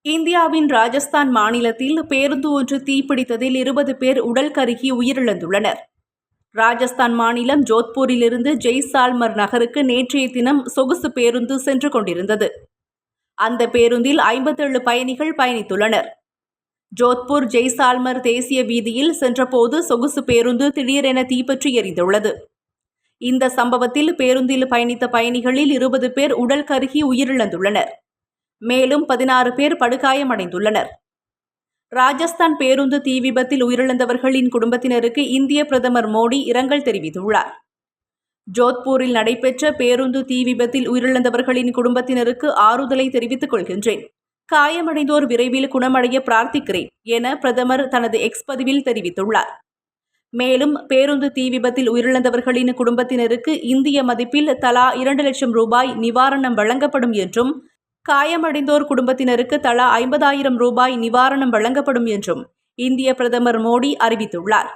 இந்தியாவின் ராஜஸ்தான் மாநிலத்தில் பேருந்து ஒன்று தீப்பிடித்ததில் 20 பேர் உடல் கருகி உயிரிழந்துள்ளனர். ராஜஸ்தான் மாநிலம் ஜோத்பூரிலிருந்து ஜெய்சால்மர் நகருக்கு நேற்றைய தினம் சொகுசு பேருந்து சென்று கொண்டிருந்தது. அந்த பேருந்தில் 57 பயணிகள் பயணித்துள்ளனர். ஜோத்பூர் ஜெய்சால்மர் தேசிய வீதியில் சென்றபோது சொகுசு பேருந்து திடீரென தீப்பற்றி எரிந்துள்ளது. இந்த சம்பவத்தில் பேருந்தில் பயணித்த பயணிகளில் 20 பேர் உடல் கருகி உயிரிழந்துள்ளனர். மேலும் 16 பேர் படுகாயமடைந்துள்ளனர். ராஜஸ்தான் பேருந்து தீ விபத்தில் உயிரிழந்தவர்களின் குடும்பத்தினருக்கு இந்திய பிரதமர் மோடி இரங்கல் தெரிவித்துள்ளார். ஜோத்பூரில் நடைபெற்ற பேருந்து தீ விபத்தில் உயிரிழந்தவர்களின் குடும்பத்தினருக்கு ஆறுதலை தெரிவித்துக் கொள்கின்றேன். காயமடைந்தோர் விரைவில் குணமடைய பிரார்த்திக்கிறேன் என பிரதமர் தனது எக்ஸ் பதிவில் தெரிவித்துள்ளார். மேலும் பேருந்து தீ விபத்தில் உயிரிழந்தவர்களின் குடும்பத்தினருக்கு இந்திய மதிப்பில் தலா 2 லட்சம் ரூபாய் நிவாரணம் வழங்கப்படும் என்றும், காயமடைந்தோர் குடும்பத்தினருக்கு தலா 50,000 ரூபாய் நிவாரணம் வழங்கப்படும் என்றும் இந்திய பிரதமர் மோடி அறிவித்துள்ளார்.